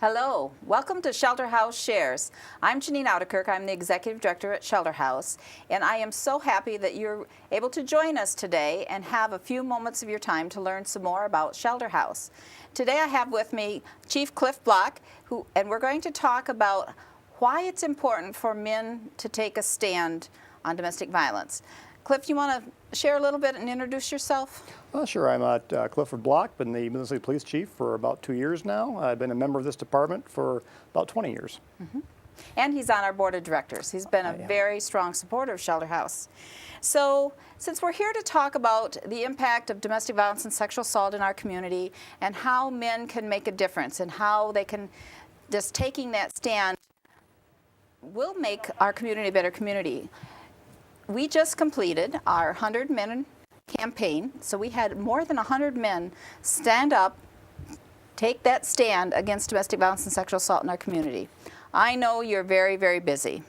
Hello, welcome to Shelter House Shares. I'm Janine Ouderkirk, I'm the Executive Director at Shelter House, and I am so happy that you're able to join us today and have a few moments of your time to learn some more about Shelter House. Today I have with me Chief Cliff Block, and we're going to talk about why it's important for men to take a stand on domestic violence. Cliff, you want to share a little bit and introduce yourself? Sure. I'm Clifford Block, been the Midland City Police Chief for about 2 years now. I've been a member of this department for about 20 years. Mm-hmm. And he's on our board of directors. He's been a very strong supporter of Shelter House. So, since we're here to talk about the impact of domestic violence and sexual assault in our community and how men can make a difference and how they can, just taking that stand will make our community a better community. We just completed our 100 Men campaign, so we had more than 100 men stand up, take that stand against domestic violence and sexual assault in our community. I know you're very, very busy,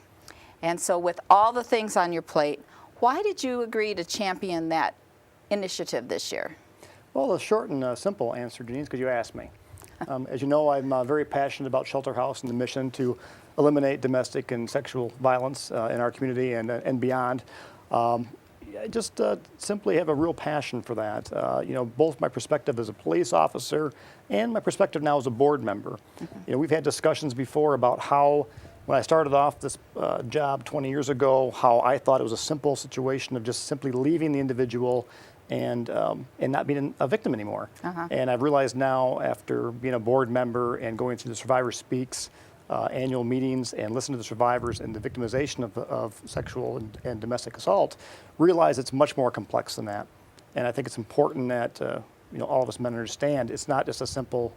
and so with all the things on your plate, why did you agree to champion that initiative this year? Well, the short and simple answer, Janine, is because you asked me. As you know, I'm very passionate about Shelter House and the mission to eliminate domestic and sexual violence in our community and beyond. I just simply have a real passion for that. Both my perspective as a police officer and my perspective now as a board member. Mm-hmm. We've had discussions before about how, when I started off this job 20 years ago, how I thought it was a simple situation of just simply leaving the individual and not being a victim anymore. Uh-huh. And I've realized now, after being a board member and going through the Survivor Speaks annual meetings and listening to the survivors and the victimization of sexual and domestic assault, realize it's much more complex than that. And I think it's important that all of us men understand it's not just a simple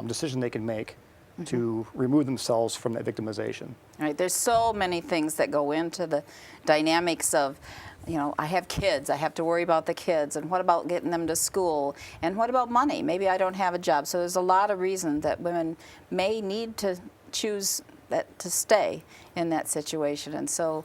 decision they can make mm-hmm. to remove themselves from that victimization. All right, there's so many things that go into the dynamics of, I have kids, I have to worry about the kids, and what about getting them to school, and what about money? Maybe I don't have a job. So there's a lot of reasons that women may need to choose to stay in that situation, and so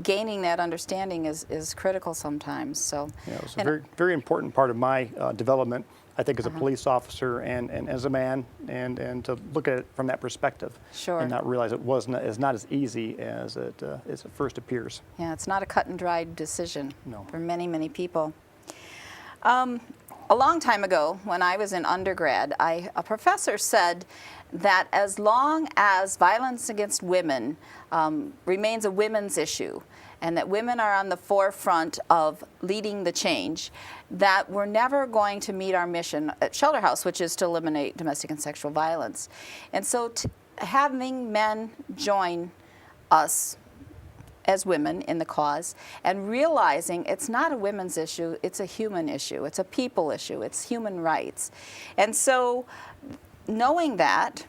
gaining that understanding is critical sometimes. So it's a very, very important part of my development, I think, as a police officer and as a man, and to look at it from that perspective. Sure. And not realize it's not as easy as it first appears. Yeah, it's not a cut and dried decision for many, many people. A long time ago, when I was in undergrad, a professor said that as long as violence against women remains a women's issue, and that women are on the forefront of leading the change, that we're never going to meet our mission at Shelter House, which is to eliminate domestic and sexual violence. And so having men join us as women in the cause and realizing it's not a women's issue, it's a human issue, it's a people issue, it's human rights. And so knowing that,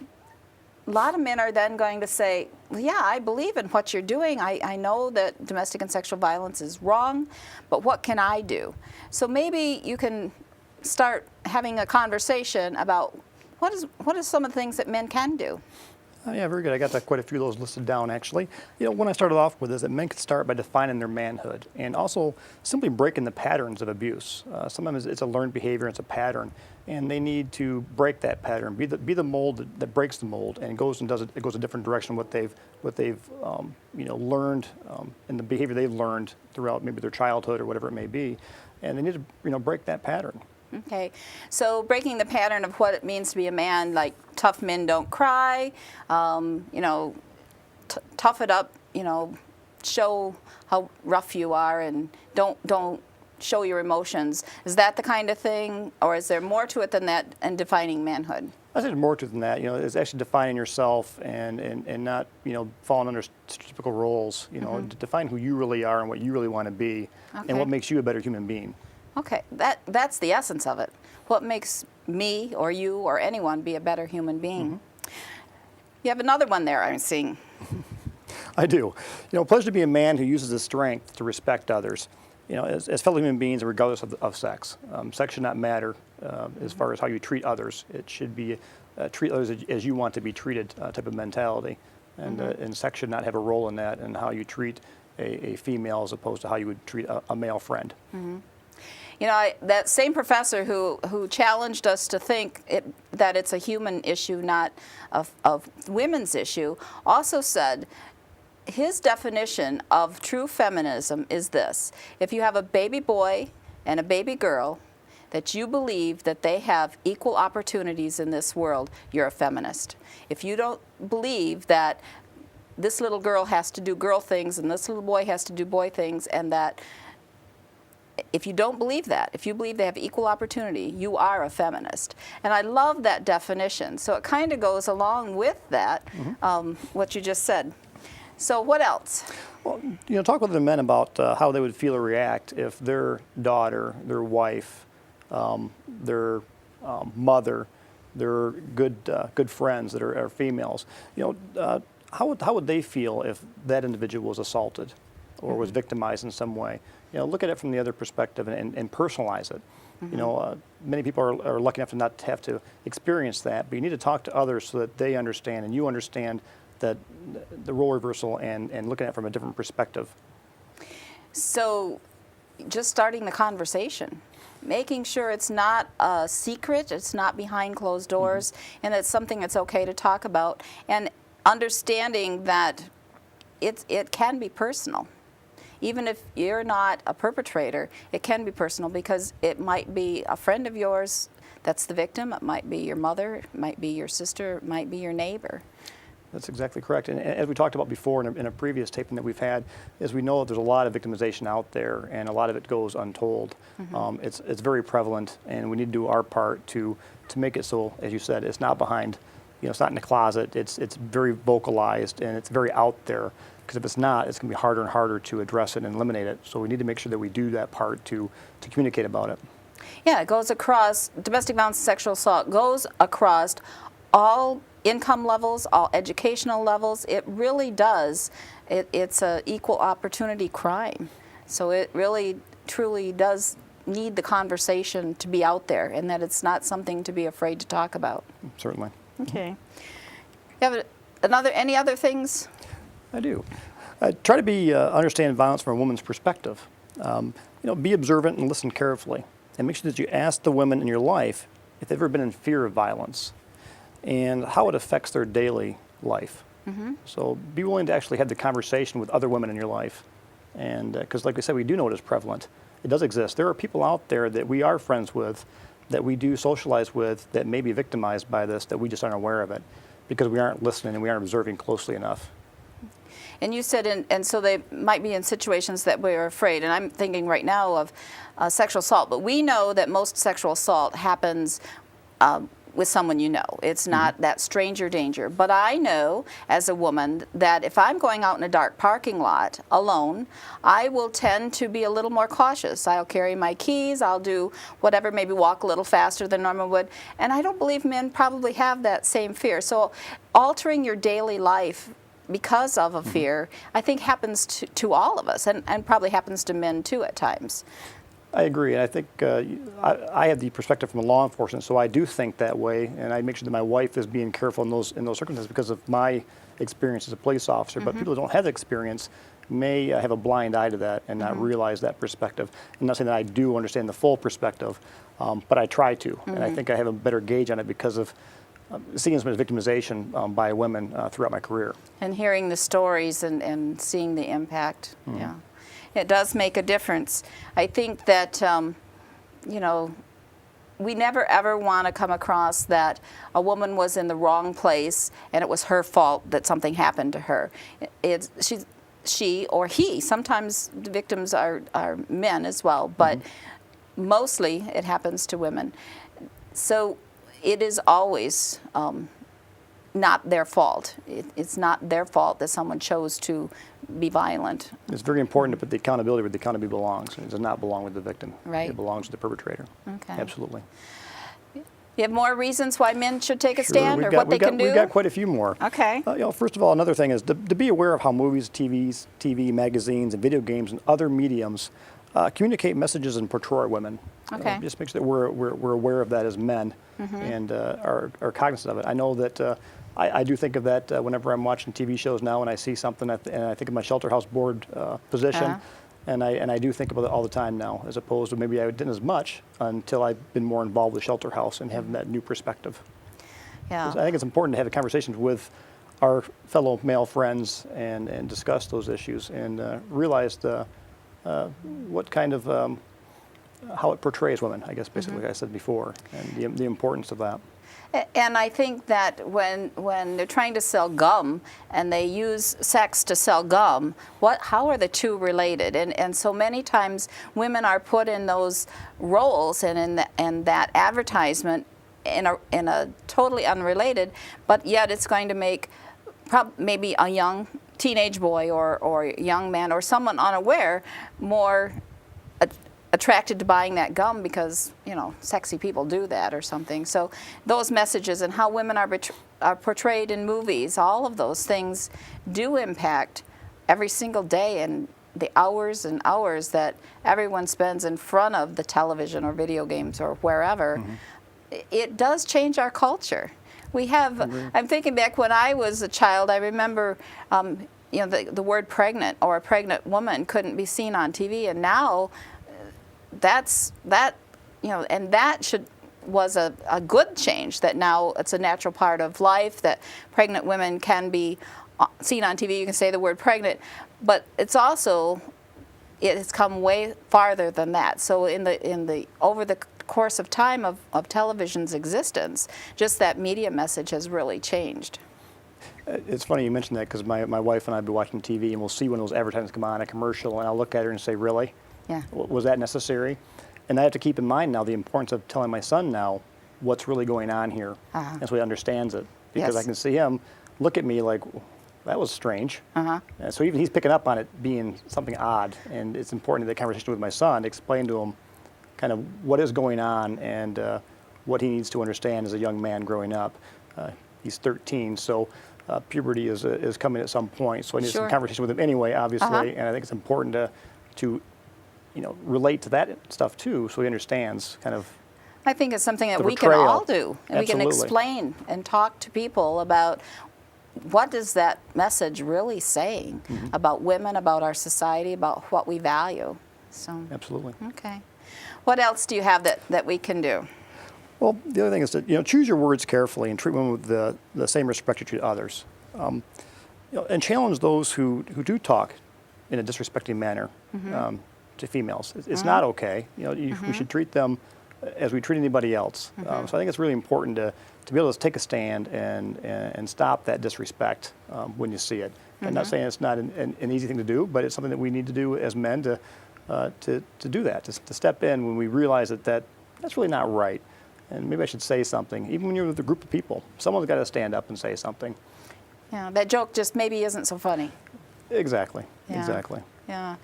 a lot of men are then going to say, well, yeah, I believe in what you're doing. I know that domestic and sexual violence is wrong, but what can I do? So maybe you can start having a conversation about what is some of the things that men can do. Yeah, very good. I got quite a few of those listed down, actually. When I started off with is that men can start by defining their manhood and also simply breaking the patterns of abuse. Sometimes it's a learned behavior, it's a pattern, and they need to break that pattern, be the mold that breaks the mold and goes and does it. It goes a different direction what they've learned and the behavior they've learned throughout maybe their childhood or whatever it may be, and they need to break that pattern. Okay, so breaking the pattern of what it means to be a man, like tough men don't cry, tough it up, show how rough you are and don't show your emotions. Is that the kind of thing, or is there more to it than that in defining manhood? I think there's more to it than that. It's actually defining yourself and not falling under typical roles. Mm-hmm. To define who you really are and what you really want to be, and what makes you a better human being. Okay, that's the essence of it. What makes me or you or anyone be a better human being? Mm-hmm. You have another one there I'm seeing. I do. Pleasure to be a man who uses his strength to respect others. As fellow human beings, regardless of sex. Sex should not matter as far as how you treat others. It should be treat others as you want to be treated type of mentality. And, mm-hmm. And sex should not have a role in that and how you treat a female as opposed to how you would treat a male friend. Mm-hmm. You know, that same professor who challenged us to think that it's a human issue, not of women's issue, also said his definition of true feminism is this: if you have a baby boy and a baby girl, that you believe that they have equal opportunities in this world, you're a feminist. If you don't believe that this little girl has to do girl things and this little boy has to do boy things, and that if you don't believe that, if you believe they have equal opportunity, you are a feminist. And I love that definition. So it kind of goes along with that, what you just said. So what else? Well, you know, talk with the men about how they would feel or react if their daughter, their wife, their mother, their good friends that are females. You know, how would they feel if that individual was assaulted or was victimized in some way? You know, look at it from the other perspective and personalize it. You know, many people are lucky enough to not have to experience that, but you need to talk to others so that they understand and you understand that the role reversal and looking at it from a different perspective. So just starting the conversation, making sure it's not a secret, it's not behind closed doors, and it's something that's okay to talk about, and understanding that it can be personal. Even if you're not a perpetrator, it can be personal because it might be a friend of yours that's the victim, it might be your mother, it might be your sister, it might be your neighbor. That's exactly correct. And as we talked about before in a previous taping that we've had, is we know that there's a lot of victimization out there and a lot of it goes untold. It's very prevalent, and we need to do our part to make it so, as you said, it's not behind, you know, it's not in the closet, it's very vocalized and it's very out there. Because if it's not, it's going to be harder and harder to address it and eliminate it. So we need to make sure that we do that part to communicate about it. Yeah, it goes across, domestic violence and sexual assault goes across all income levels, all educational levels. It really does. It's an equal opportunity crime. So it really, truly does need the conversation to be out there, and that it's not something to be afraid to talk about. Certainly. Okay. You have any other things? I do. Try to be understand violence from a woman's perspective. You know, be observant and listen carefully, and make sure that you ask the women in your life if they've ever been in fear of violence and how it affects their daily life. So be willing to actually have the conversation with other women in your life, and because, like I said, we do know it is prevalent. It does exist. There are people out there that we are friends with, that we do socialize with, that may be victimized by this, that we just aren't aware of it because we aren't listening and we aren't observing closely enough. And you said, and so they might be in situations that we're afraid. And I'm thinking right now of sexual assault. But we know that most sexual assault happens with someone you know. It's not that stranger danger. But I know, as a woman, that if I'm going out in a dark parking lot alone, I will tend to be a little more cautious. I'll carry my keys. I'll do whatever, maybe walk a little faster than normal would. And I don't believe men probably have that same fear. So altering your daily life because of a fear, I think happens to all of us, and probably happens to men too at times. I agree, and I think I have the perspective from law enforcement, so I do think that way, and I make sure that my wife is being careful in those circumstances because of my experience as a police officer. But people who don't have the experience may have a blind eye to that and not realize that perspective. I'm not saying that I do understand the full perspective, but I try to, and I think I have a better gauge on it because of seeing so much victimization by women throughout my career. And hearing the stories and seeing the impact, yeah. It does make a difference. I think that, you know, we never ever want to come across that a woman was in the wrong place and it was her fault that something happened to her. She or he, sometimes the victims are men as well, but mostly it happens to women. So it is always not their fault. It's not their fault that someone chose to be violent. It's very important to put the accountability where the accountability belongs. It does not belong with the victim. Right. It belongs with the perpetrator. Okay. Absolutely. You have more reasons why men should take a Sure. stand, or what they can do? We've got quite a few more. Okay. You know, first of all, another thing is to be aware of how movies, TV, magazines, and video games and other mediums communicate messages and portray women. Okay. Just make sure that we're aware of that as men and are cognizant of it. I know that I do think of that whenever I'm watching TV shows now and I see something and I think of my shelter house board position. And I do think about it all the time now, as opposed to maybe I didn't as much until I've been more involved with Shelter House and having that new perspective. Yeah. I think it's important to have conversations with our fellow male friends and discuss those issues and realize what kind of, how it portrays women, I guess, basically, like I said before, and the importance of that. And I think that when they're trying to sell gum and they use sex to sell gum, how are the two related? And so many times women are put in those roles and in that advertisement in a totally unrelated, but yet it's going to make maybe a young teenage boy or young man or someone unaware more attracted to buying that gum because, you know, sexy people do that or something. So those messages and how women are portrayed in movies, all of those things do impact every single day and the hours and hours that everyone spends in front of the television or video games or wherever. It does change our culture. We have, I'm thinking back when I was a child, I remember you know, the word pregnant or a pregnant woman couldn't be seen on TV, and now you know, and that was a good change, that now it's a natural part of life that pregnant women can be seen on TV. You can say the word pregnant, but it's also, it has come way farther than that. So over the course of time of television's existence, just that media message has really changed. It's funny you mentioned that because my wife and I will be watching TV and we'll see one of those advertisements come on, a commercial, and I'll look at her and say, really? Yeah. Was that necessary? And I have to keep in mind now the importance of telling my son now what's really going on here, and so he understands it. Because I can see him look at me like, that was strange. And so even he's picking up on it being something odd, and it's important in the conversation with my son to explain to him kind of what is going on and what he needs to understand as a young man growing up. He's 13, so puberty is coming at some point, so I need some conversation with him anyway, obviously, and I think it's important to you know, relate to that stuff too, so he understands kind of. I think it's something that we can all do, and Absolutely. we can explain and talk to people about what is that message really saying about women, about our society, about what we value. So. Absolutely. Okay. What else do you have that we can do? Well, the other thing is that, you know, choose your words carefully and treat women with the same respect you treat others, you know, and challenge those who do talk in a disrespecting manner to females. It's not okay. You know, we should treat them as we treat anybody else. So I think it's really important to be able to take a stand and stop that disrespect when you see it. I'm not saying it's not an easy thing to do, but it's something that we need to do as men to do that, to step in when we realize that that's really not right. And maybe I should say something. Even when you're with a group of people, someone's got to stand up and say something. Yeah, that joke just maybe isn't so funny. Exactly, Yeah. exactly. Yeah.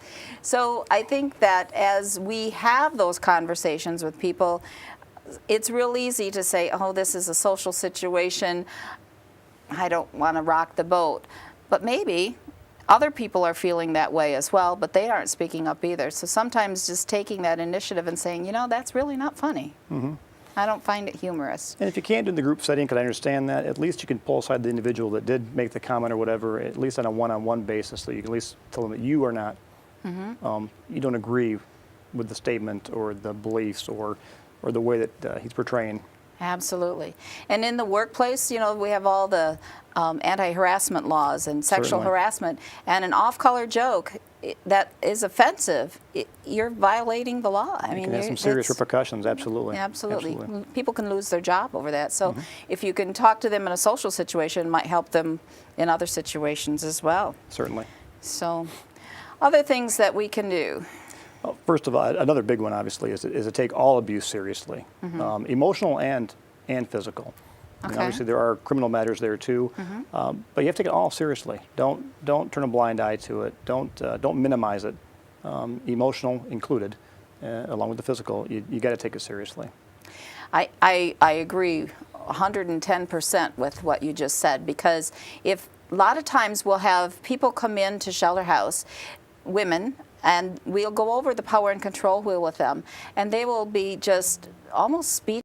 So I think that as we have those conversations with people, it's real easy to say, oh, this is a social situation. I don't want to rock the boat. But maybe other people are feeling that way as well, but they aren't speaking up either. So sometimes just taking that initiative and saying, you know, that's really not funny. I don't find it humorous. And if you can't do it in the group setting, because I understand that, at least you can pull aside the individual that did make the comment or whatever, at least on a one-on-one basis, so you can at least tell them that you are not, you don't agree with the statement or the beliefs or the way that he's portraying. Absolutely. And in the workplace, you know, we have all the anti-harassment laws and sexual Certainly. harassment, and an off-color joke that is offensive, you're violating the law. I mean, It can have some serious repercussions, absolutely. Absolutely. People can lose their job over that. So if you can talk to them in a social situation, it might help them in other situations as well. Certainly. So other things that we can do. Well, first of all, another big one, obviously, is to take all abuse seriously, emotional and physical. I mean, Okay. obviously, there are criminal matters there too, but you have to take it all seriously. Don't turn a blind eye to it. Don't minimize it, emotional included, along with the physical. You got to take it seriously. I agree 110% with what you just said, because if a lot of times we'll have people come into Shelter House, women, and we'll go over the power and control wheel with them, and they will be just almost speechless